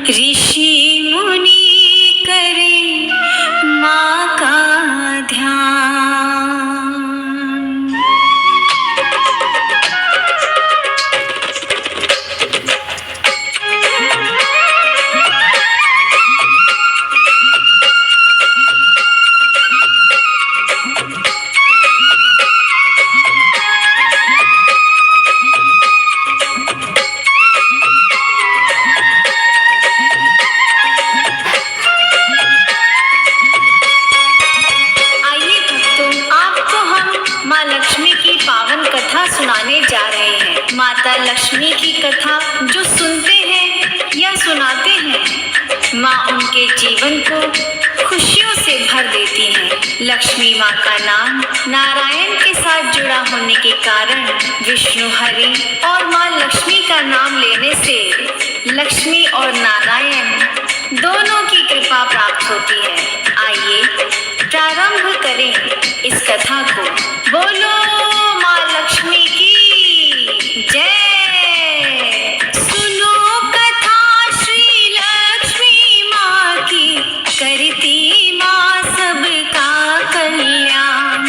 ऋषि मुनि करें माँ का ध्यान। सुनाने जा रहे हैं माता लक्ष्मी की कथा। जो सुनते हैं या सुनाते हैं, माँ उनके जीवन को खुशियों से भर देती हैं। लक्ष्मी माँ का नाम नारायण के साथ जुड़ा होने के कारण विष्णु हरि और माँ लक्ष्मी का नाम लेने से लक्ष्मी और नारायण दोनों की कृपा प्राप्त होती है। आइए प्रारंभ करें इस कथा को। बोलो माँ लक्ष्मी की जय। सुनो कथा श्री लक्ष्मी माँ की, करती माँ सबका कल्याण।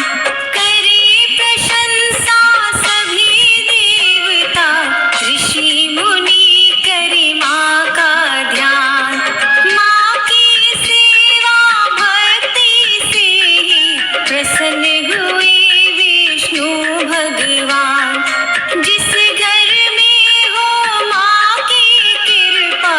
करे प्रशंसा सभी देवता, ऋषि मुनि करे माँ का ध्यान। माँ की सेवा भक्ति से ही प्रसन्न हुए भगवान। जिस घर में हो माँ की कृपा,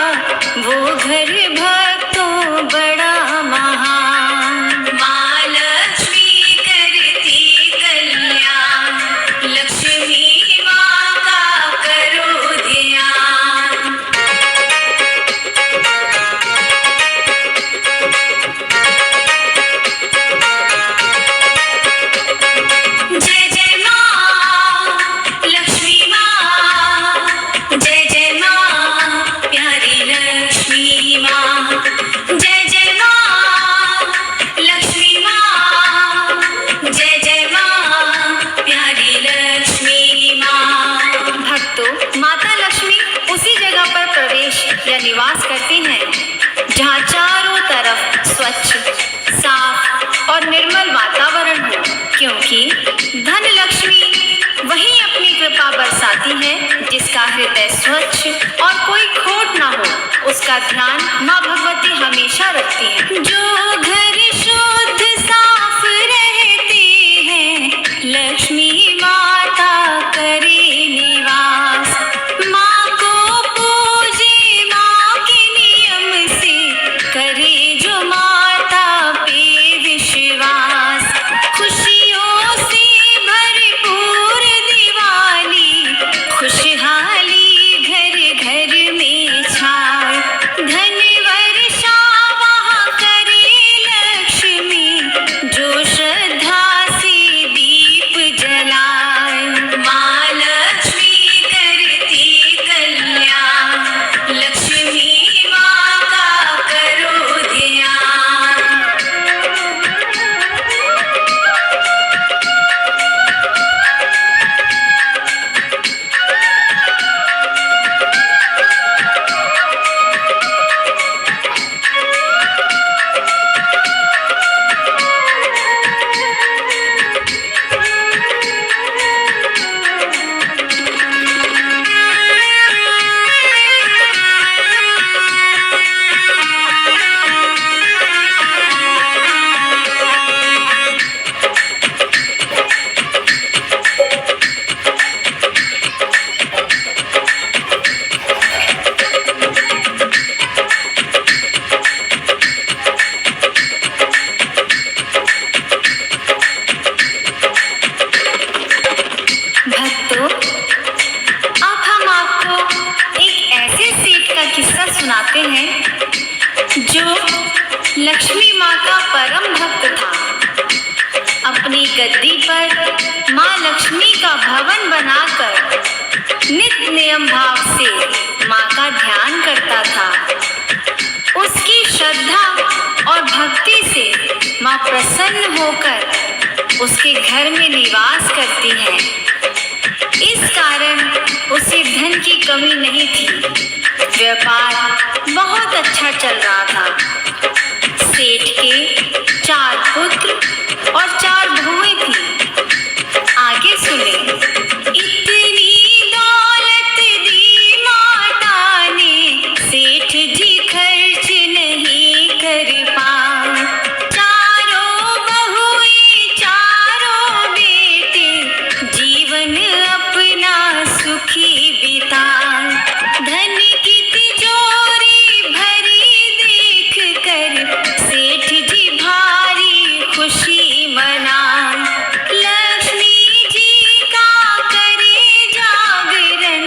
वो घर भक्तों बड़ा महान। माँ लक्ष्मी करती कल्याण, लक्ष्मी माँ का करो ध्यान। जय जय निवास करते हैं जहाँ चारों तरफ स्वच्छ, साफ और निर्मल वातावरण हो, क्योंकि धन लक्ष्मी वही अपनी कृपा बरसाती है जिसका हृदय स्वच्छ और कोई खोट ना हो। उसका ध्यान माँ भगवती हमेशा रखती है। जो घर शुद्ध साफ रहते हैं, लक्ष्मी माता करे निवास। माँ को पूजे करे जो माता पे विश्वास। खुशियों से भरपूर दिवाली, खुशहाली घर घर में छाए। धन वर्षा वहाँ करे लक्ष्मी, जो श्रद्धा से दीप जलाए। माँ लक्ष्मी करती कल्याण, लक्ष्मी सुनाते हैं जो लक्ष्मी माँ का परम भक्त था। अपनी गद्दी पर माँ लक्ष्मी का भवन बनाकर नित्य नियम भाव से माँ का ध्यान करता था। उसकी श्रद्धा और भक्ति से माँ प्रसन्न होकर उसके घर में निवास करती है। इस कारण उसे धन की कमी नहीं थी। व्यापार बहुत अच्छा चल रहा था। सेठ के 4 पुत्र और 4 बहुएं थीं। आगे सुने। इतनी दौलत दी माता ने, सेठ जी खर्च नहीं कर पाए। चारों बहुएं, चारों बेटे, जीवन अपना सुखी बिताए। धन की तिजोरी भरी देख कर सेठ जी भारी खुशी मनाए। लक्ष्मी जी का करे जागरण,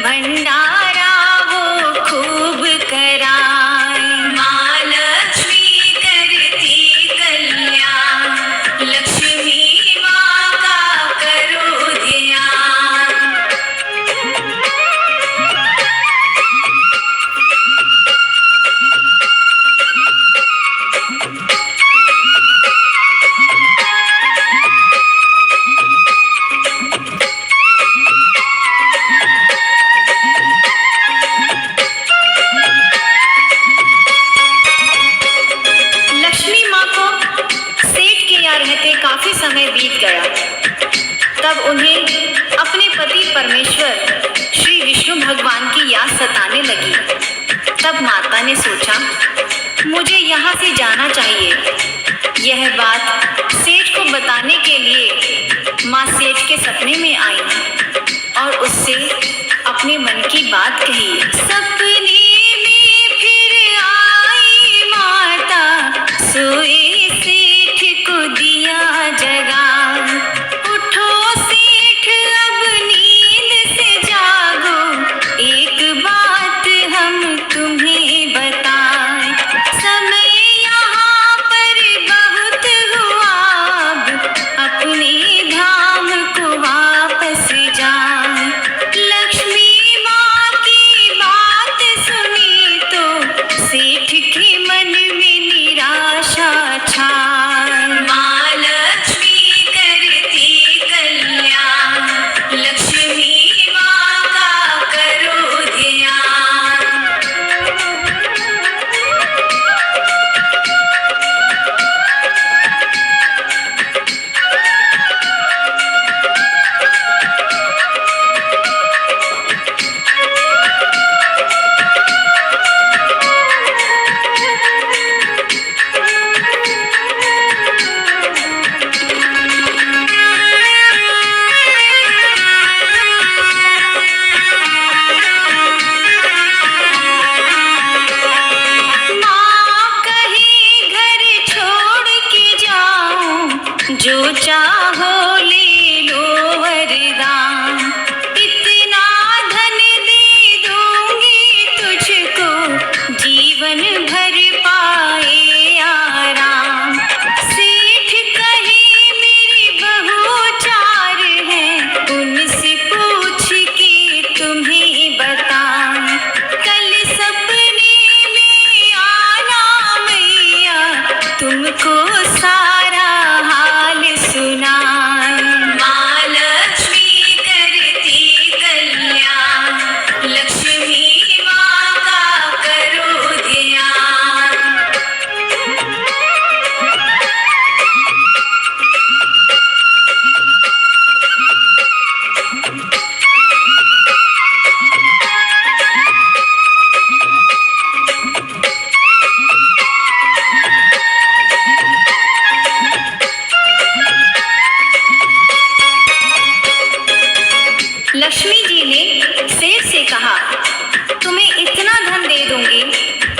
भंडारा वो खूब कराए। माँ लक्ष्मी करती कल्याण, लक्ष्मी माँ का करो ध्यान। लक्ष्मी माँ को सेठ के यहाँ रहते काफी समय बीत गया। तब उन्हें अपने पति परमेश्वर श्री विष्णु भगवान की याद सताने लगी। तब माता ने सोचा, मुझे यहाँ से जाना चाहिए। यह बात सेठ को बताने के लिए माँ सेठ के सपने में आई और उससे अपने मन की बात कही। सपने में फिर आई माता, सोए सेठ को दिया जगा। उठो सेठ अब नींद से जागो, एक बात हम तुम्हें बताएं। समय यहाँ पर बहुत हुआ, अब अपने धाम को वापस जाएं। लक्ष्मी माँ की बात सुनी तो सेठ के मन में निराशा छाए। माँ लक्ष्मी करती कल्याण, लक्ष्मी माँ का करो ध्यान। माँ कहीं घर छोड़ के जाऊं, जो चाहो ले लो वरदान। इतना धन दे दूंगी तुझको, जीवन भर पाए आराम। सेठ कहे मेरी बहू 4 हैं, उनसे पूछ के तुम्हें बताऊं। कल सपने में आना मैया, तुमको सारा हाल सुनाए। माँ लक्ष्मी करती कल्याण, लक्ष्मी माँ का करो ध्यान। लक्ष्मी जी ने सेठ से कहा, तुम्हें इतना धन दे दूंगी,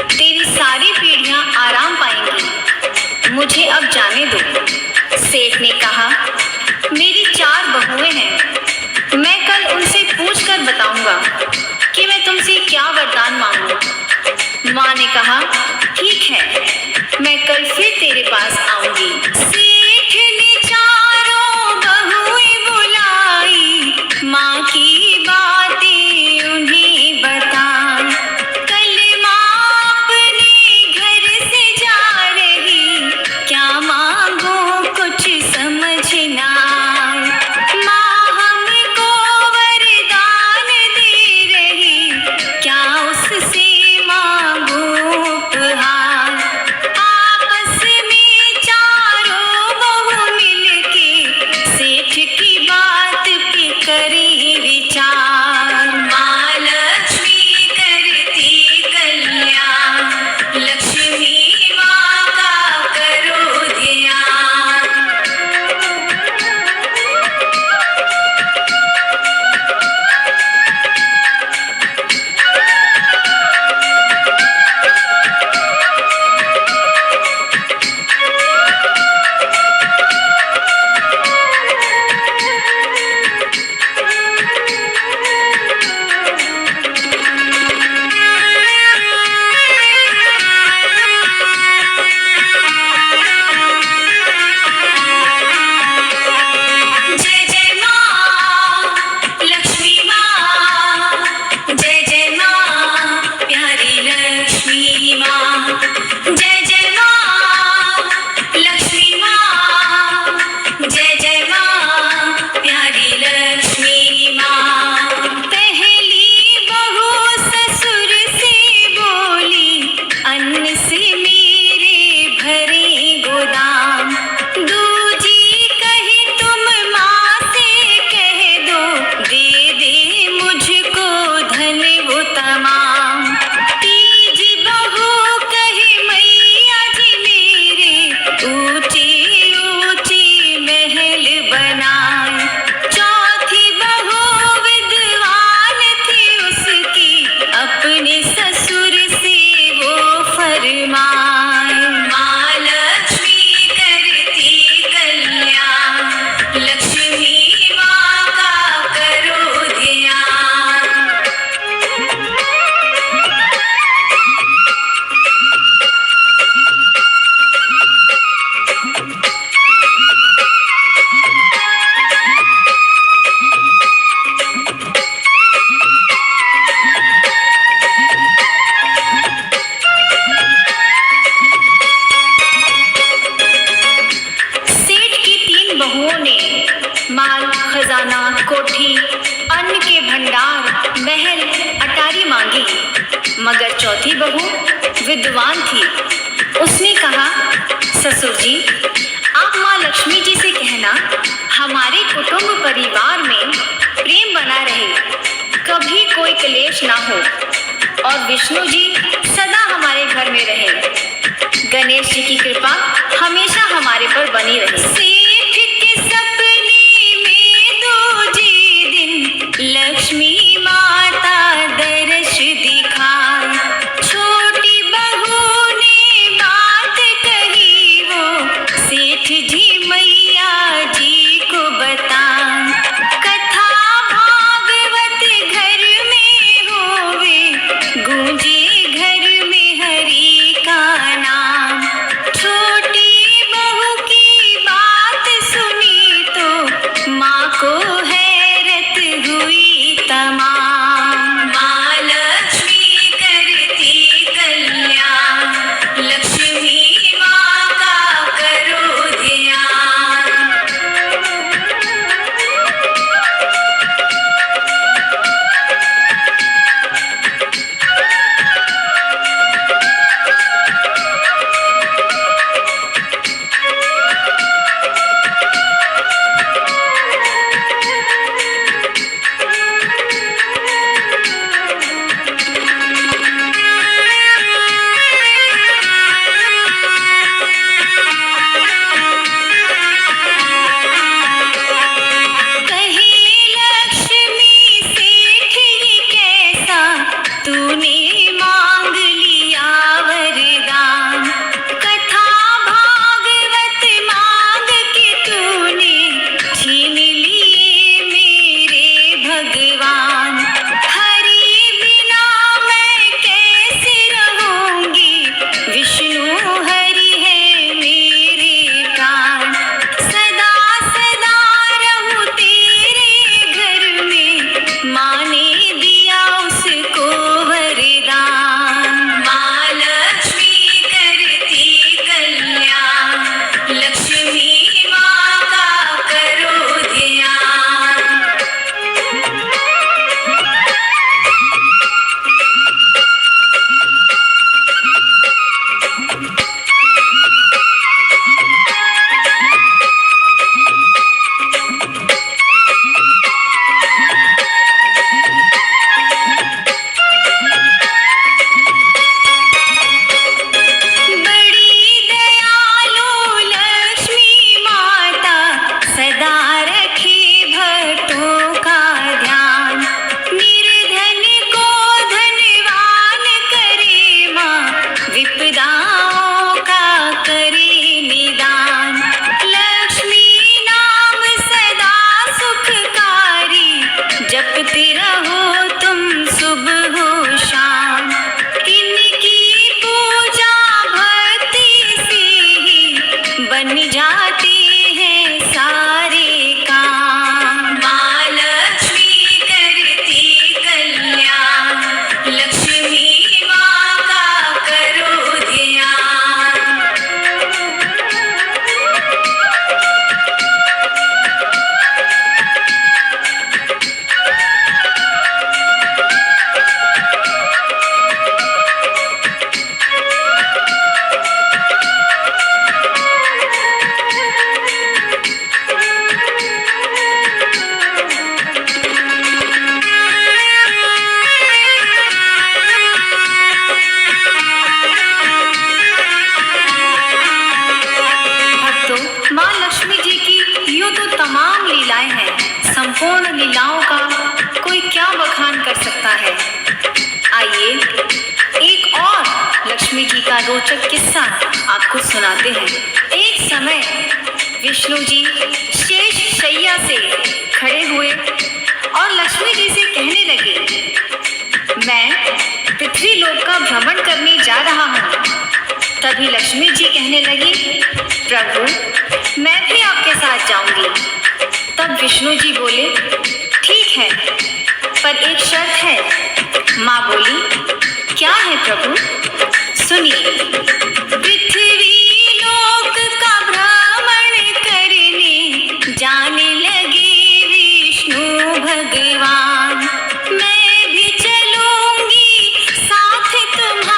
तेरी सारी पीढ़ियां आराम पाएंगी, मुझे अब जाने दो। सेठ ने कहा, मेरी 4 बहुएं हैं, मैं कल उनसे पूछ कर बताऊंगा कि मैं तुमसे क्या वरदान मांगूं। माँ ने कहा, ठीक है, मैं कल फिर तेरे पास आऊंगी। सेठ ने 4 बहुएं बुलाई, माँ की बातें उन्हें बताएं। कल माँ अपने घर से जा रही, क्या मांगो कुछ समझ ना आए। माँ हमको वरदान दे रही, क्या उससे चौथी बहू विद्वान थी। उसने कहा, ससुर जी, आप माँ लक्ष्मी जी से कहना हमारे कुटुंब परिवार में प्रेम बना रहे, कभी कोई क्लेश ना हो और विष्णु जी सदा हमारे घर में रहे। गणेश जी की कृपा हमेशा हमारे पर बनी रहे। सेठ के सपने में दूजे दिन लक्ष्मी माता दर्श दिखाई। छोटी बहू ने बात कही वो सेठ जी मैया जी को बताई। कथा भागवत घर में होवे, गूंजे घर में हरि का नाम। छोटी बहू की बात सुनी तो माँ को हैरत हुई तमाम। माँ लक्ष्मी करती कल्याण, लक्ष्मी माँ का करो ध्यान। कहे लक्ष्मी सेठ ये कैसा तूने मांग लिया वरदान। कथा भागवत मांग के तूने छीन लिए मेरे भगवान। हरि बिना मैं कैसे रहूंगी, विष्णु हरि है मेरे प्राण। सदा सदा रहूं तेरे घर में, माँ ने दिया उसको वरदान। माँ लक्ष्मी करती कल्याण, लक्ष्मी माँ का करो ध्यान। बड़ी दयालु लक्ष्मी माता सदा रखे भक्तों का ध्यान। निर्धन को धनवान करे माँ, विपदाओं का करे निदान। लक्ष्मी नाम सदा सुखकारी, जपते रहो तुम सुबह हो शाम। इनकी पूजा भक्ति से ही बन जाते हैं सारे काम। माँ लक्ष्मी करती कल्याण, लक्ष्मी माँ का करो ध्यान। भक्तों, माँ लक्ष्मी जी की यूं तो तमाम लीलाएं हैं। संपूर्ण लीलाओं का कोई क्या बखान कर सकता है। आइए एक और लक्ष्मी जी का रोचक किस्सा आपको सुनाते हैं। एक समय विष्णु जी शेष शैया से खड़े हुए और लक्ष्मी जी से कहने लगे, मैं पृथ्वी लोक का भ्रमण करने जा रहा हूँ। तभी लक्ष्मी जी कहने लगी, प्रभु मैं भी आपके साथ जाऊंगी। तब विष्णु जी बोले, ठीक है, पर एक शर्त है। माँ बोली, क्या है प्रभु? सुनिए। पृथ्वी लोक का भ्रमण करने जाने लगे विष्णु भगवान। मैं भी चलूंगी साथ तुम्हारे,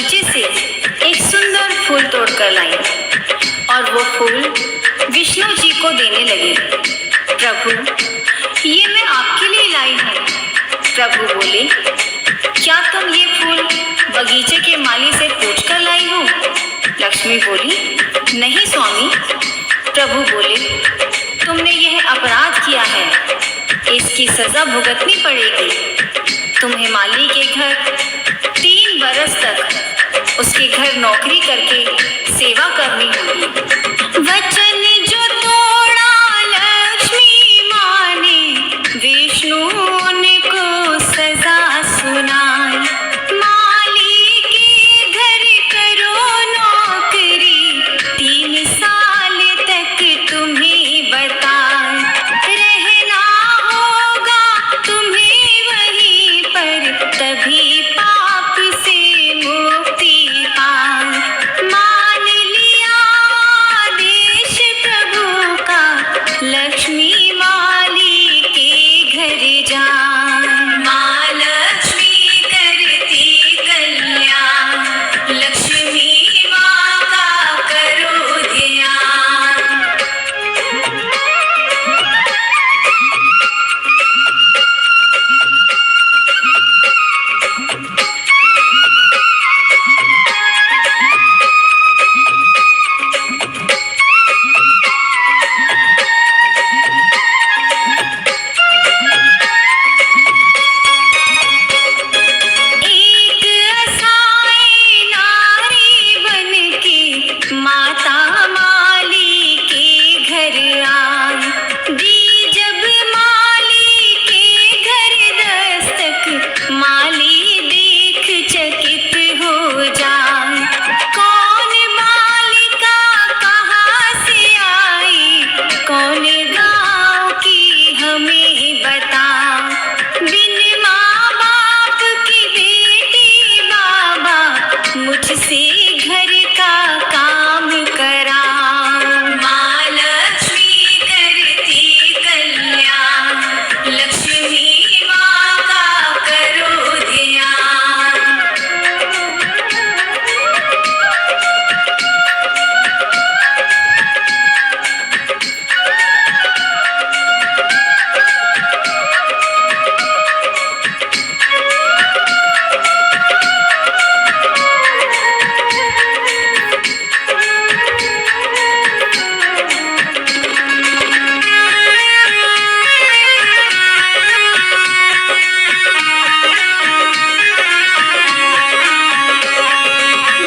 बगीचे से एक सुंदर फूल तोड़कर लाई और वो फूल विष्णु जी को देने लगी। प्रभु, ये मैं आपके लिए लाई हूँ। प्रभु बोले, क्या तुम ये फूल बगीचे के माली से पूछकर लाई हो? लक्ष्मी बोली, नहीं स्वामी। प्रभु बोले, तुमने यह अपराध किया है, इसकी सजा भुगतनी पड़ेगी। तुम्हें माली के घर 3 बरस तक उसके घर नौकरी करके सेवा करनी होगी। वचन जो तोड़ा लक्ष्मी माँ ने, विष्णु को सजा सुनाई। माली के घर करो नौकरी, 3 साल तक तुम्हें बताए। रहना होगा तुम्हें वहीं पर, तभी पाप से मुक्ति पाए। मान लिया आदेश प्रभु का, लक्ष्मी माली के घर जाए। माँ लक्ष्मी करती कल्याण, लक्ष्मी माँ का करो ध्यान। एक असाई नारी बनके माता माली के घर आई। दी जब माली के घर दस्तक, माली देख चकित हो जाए। कौन बालिका कहाँ से आई, कौन गाँव की हमें बता। बिन माँ बाप की बेटी बाबा, मुझसे घर का काम करा। माँ लक्ष्मी करती कल्याण, लक्ष्मी माँ का करो ध्यान।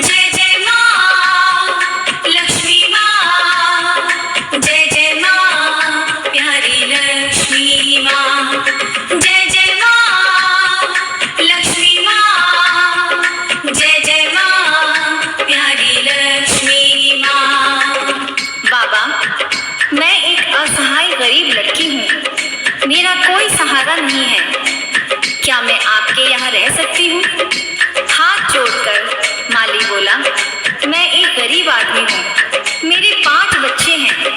जय जय माँ लक्ष्मी माँ, जय जय माँ प्यारी लक्ष्मी माँ। जय जय माँ लक्ष्मी माँ, जय जय माँ प्यारी लक्ष्मी माँ। बाबा, मैं एक असहाय गरीब लड़की हूँ, मेरा कोई सहारा नहीं है। क्या मैं आपके यहाँ रह सकती हूँ? हाथ जोड़कर माली बोला, मैं एक गरीब आदमी हूँ, मेरे 5 बच्चे हैं।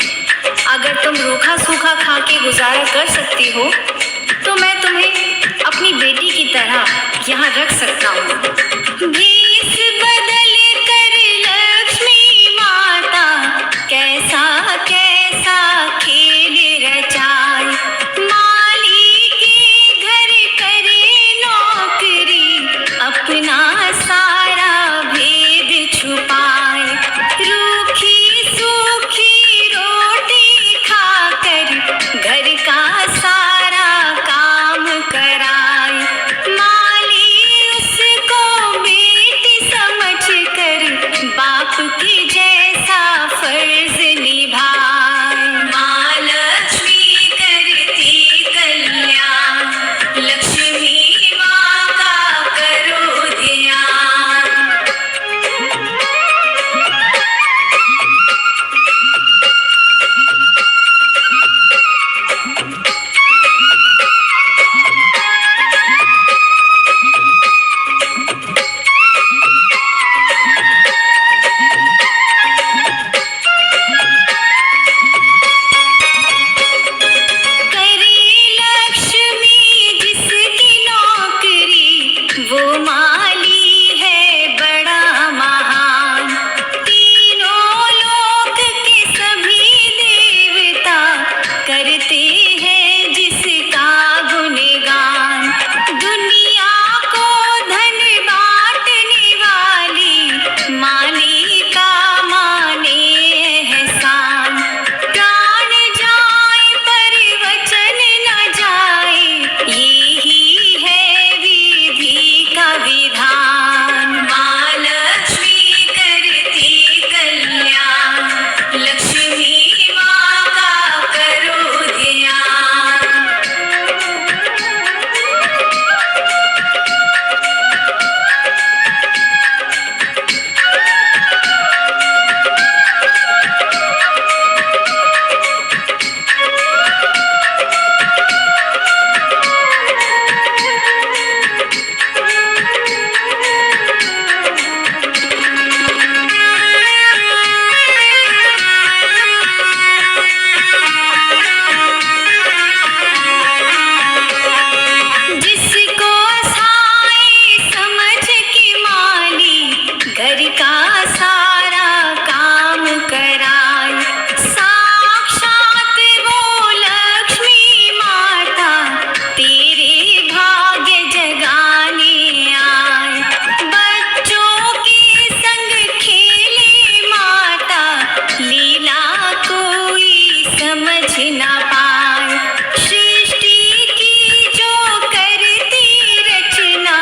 अगर तुम रूखा सूखा खा के गुजारा कर सकती हो तो मैं तुम्हें अपनी बेटी की तरह यहाँ रख सकता हूँ। भेष बदल कर लक्ष्मी माता, कैसा कैसा खेल रचाए। माली के घर करे नौकरी, अपना सारा भेद छुपाए। रूखी सूखी रोटी खाकर घर का सारा काम कराए। माली उसको बेटी घर का सारा काम कराए। साक्षात वो लक्ष्मी माता तेरे भाग्य जगाने आए। बच्चों के संग खेले माता, लीला कोई समझ ना पाए। सृष्टि की जो करती रचना,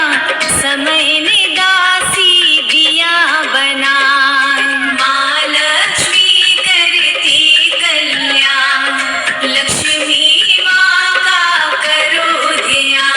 समय ने दासी दिया बनाए। माँ लक्ष्मी करती कल्याण, लक्ष्मी माँ का करो ध्यान।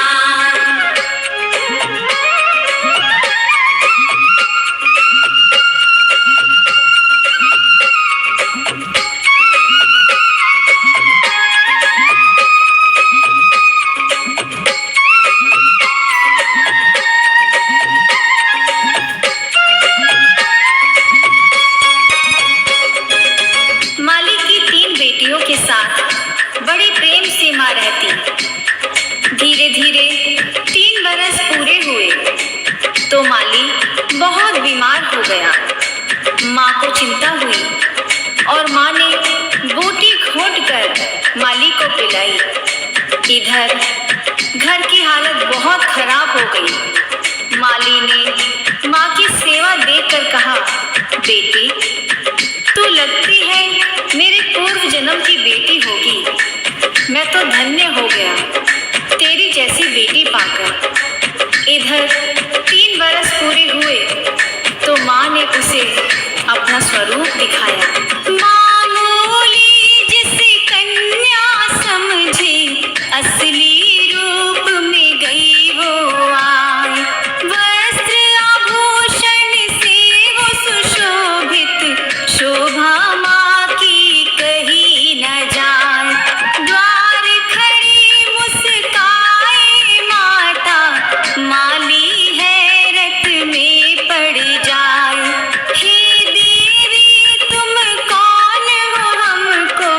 माली की 3 बेटियों के साथ बड़े प्रेम से माँ रहती। धीरे धीरे 3 बरस पूरे हुए तो माली बहुत बीमार हो गया। माँ को चिंता हुई और माँ ने बूटी घोंट कर माली को पिलाई। इधर घर की हालत बहुत खराब हो गई। माली ने माँ की सेवा देखकर कहा, बेटी तू लगती है मेरे पूर्व जन्म की बेटी होगी। मैं तो धन्य हो गया तेरी जैसी बेटी पाकर। इधर 3 बरस पूरे हुए तो माँ ने उसे अपना स्वरूप दिखाया। मामूली जिसे कन्या समझे, असली रूप में गई वो आए। वस्त्र आभूषण से वो सुशोभित, शोभा माँ की कही न जाए। द्वार खड़ी मुस्काए माता, माली हैरत में पड़ जाए। हे देवी तुम कौन हो, हमको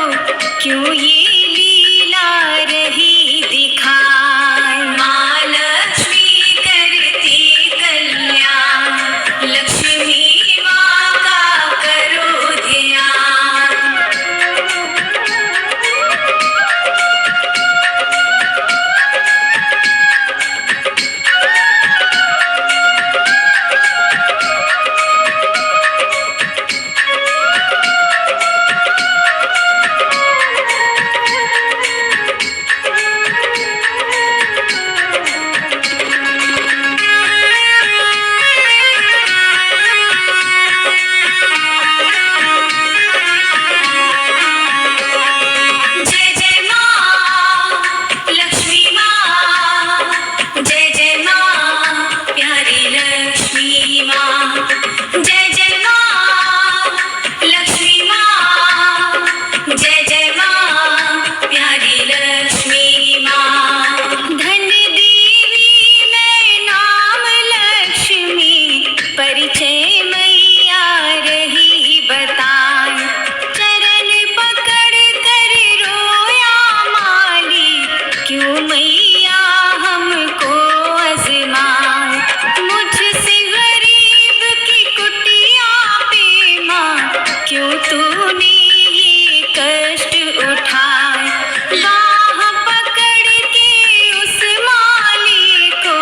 क्यों ये लीला रही दिखाए। माँ लक्ष्मी करती कल्याण, लक्ष्मी माँ का करो ध्यान। जय जय माँ लक्ष्मी माँ, जय जय माँ प्यारी लक्ष्मी माँ। जय जय माँ लक्ष्मी माँ, जय जय माँ प्यारी लक्ष्मी माँ। धन देवी मैं नाम लक्ष्मी, परिचय मैया रही बताए। चरण पकड़ कर रोया माली, क्यों मैया हमको आजमाए। मुझसे गरीब की कुटिया पे माँ, क्यों तूने ये कष्ट उठाए। बाह पकड़ के उस माली को,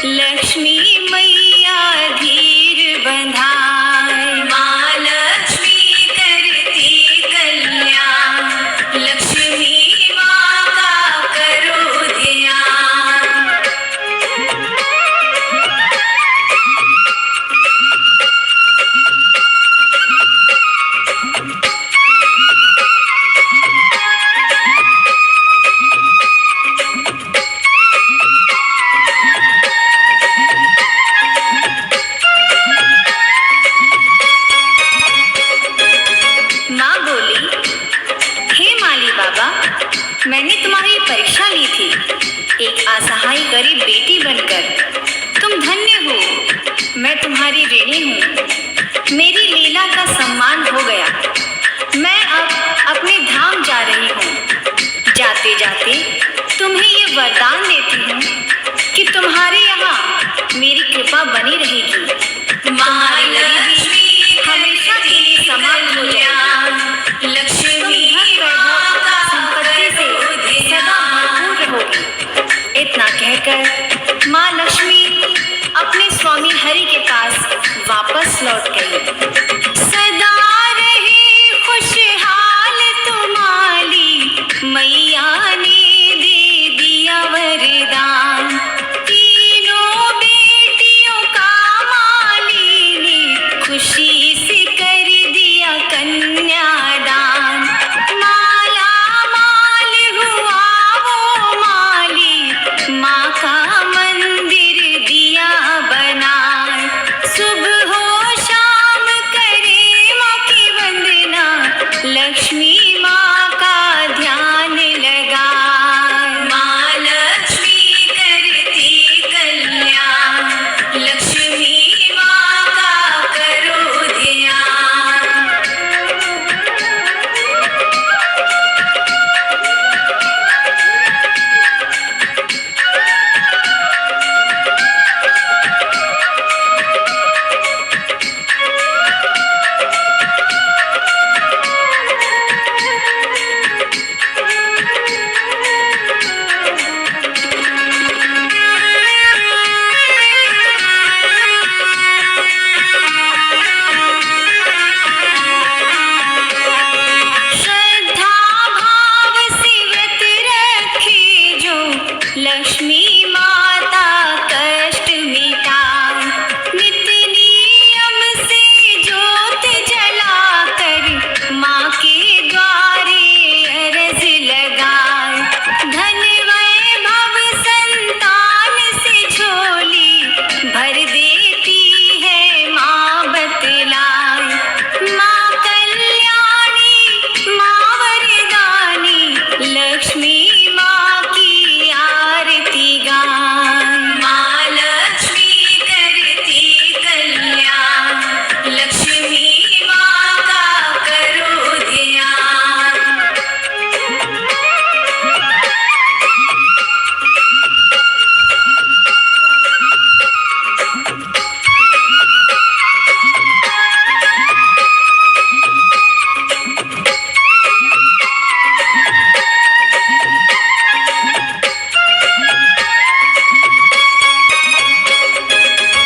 लक्ष्मी मैया धीर बंधाए। माँ लक्ष्मी करती कल्याण, लक्ष्मी माँ का करो ध्यान। माँ बोली, हे माली बाबा, मैंने तुम्हारी परीक्षा ली थी। एक असहाय गरीब बेटी बनकर तुम धन्य हो। मैं तुम्हारी ऋणी हूँ। मेरी लीला का सम्मान हो गया। मैं अब अपने धाम जा रही हूँ। जाते जाते तुम्हें ये वरदान देती हूँ कि तुम्हारे यहाँ मेरी कृपा बनी रहेगी। तुम्हारी वापस लौट गई। सदा रहे खुशहाल तुम्हारी मैया ने दे दिया वरदान। तीनों बेटियों का माली ने खुशी से कर दिया कन्यादान। माला माल हुआ वो माली, माँ का मंदिर दिया बना। सुबह हो शाम करे माँ की वंदना, लक्ष्मी माँ का ध्यान लगा। माँ लक्ष्मी करती कल्याण, लक्ष्मी माँ का करो ध्यान। श्रद्धा भाव से व्रत रखे जो, लक्ष्मी माता कष्ट मिटाए। नित्य नियम से ज्योत जलाकर माँ के द्वारे अरज लगाए। धन वैभव संतान से झोली भर देती है माँ बतलाए। माँ कल्याणी माँ वरदानी, लक्ष्मी माँ की आरती गाए। माँ लक्ष्मी करती कल्याण, लक्ष्मी माँ का करो ध्यान।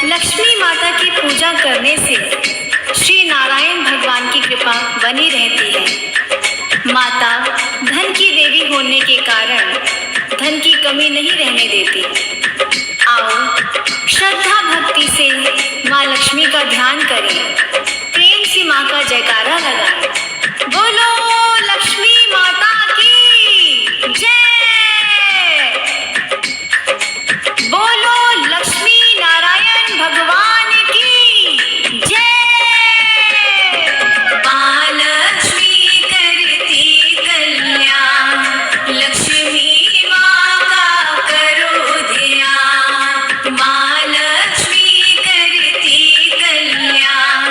लक्ष्मी माता की पूजा करने से श्री नारायण भगवान की कृपा बनी रहती है। माता धन की देवी होने के कारण धन की कमी नहीं रहने देती। आओ श्रद्धा भक्ति से माँ लक्ष्मी का ध्यान करें, प्रेम से माँ का जयकारा लगाएं। बोलो लक्ष्मी माता की जय। बोलो लक्ष्मी नारायण भगवान की जय। माँ लक्ष्मी करती कल्याण, लक्ष्मी माँ का करो ध्यान। माँ लक्ष्मी करती कल्याण,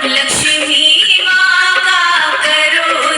लक्ष्मी माँ का करो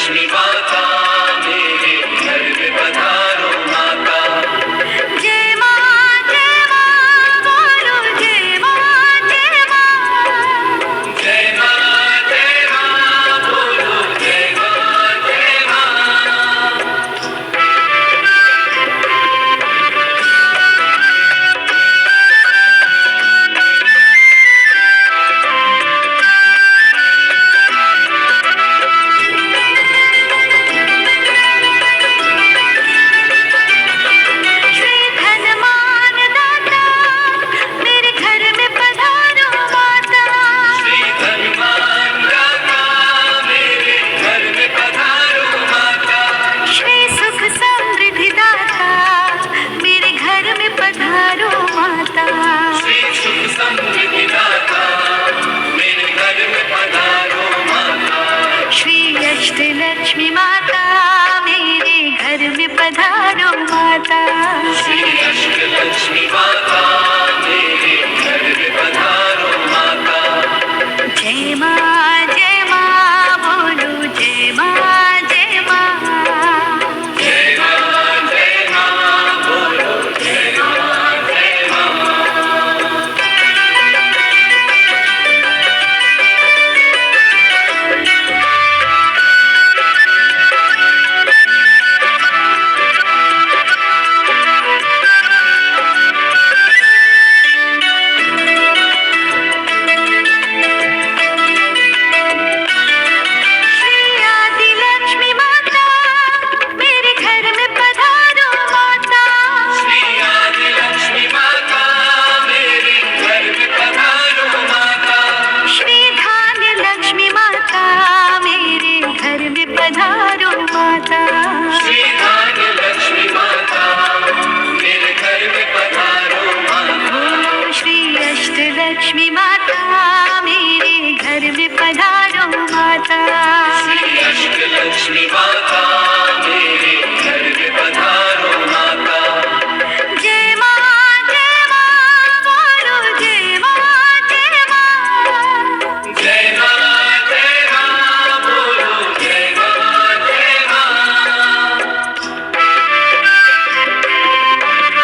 लक्ष्मी माता मेरे घर में पधारो माता। जय माँ बोलो जय माँ जय माँ। जय माँ बोलो जय माँ जय माँ। श्री धनमान दाता मेरे घर में पधारो माता। श्री धनवान दाता मेरे घर में पधारो माता। श्री सुख समृद्धि दाता मेरे घर में पधारो माता। श्री सुख समृद्धि दाता मेरे घर में पधारो माता। श्री अष्टलक्ष्मी माता मेरे घर में पधारो माता। श्री अष्टलक्ष्मी माता मेरे घर में पधारो माता। जय माँ बोलो जय माँ जय माँ। जय माँ बोलो जय माँ जय माँ। श्री आदिलक्ष्मी माता मेरे घर में पधारो माता। श्री आदिलक्ष्मी माता मेरे घर में पधारो माता। श्री धान्य लक्ष्मी माता मेरे घर में पधारो माता। श्री धान्य लक्ष्मी माता मेरे घर में पधारो माता। ओ श्री अष्टलक्ष्मी माता मेरे घर में पधारो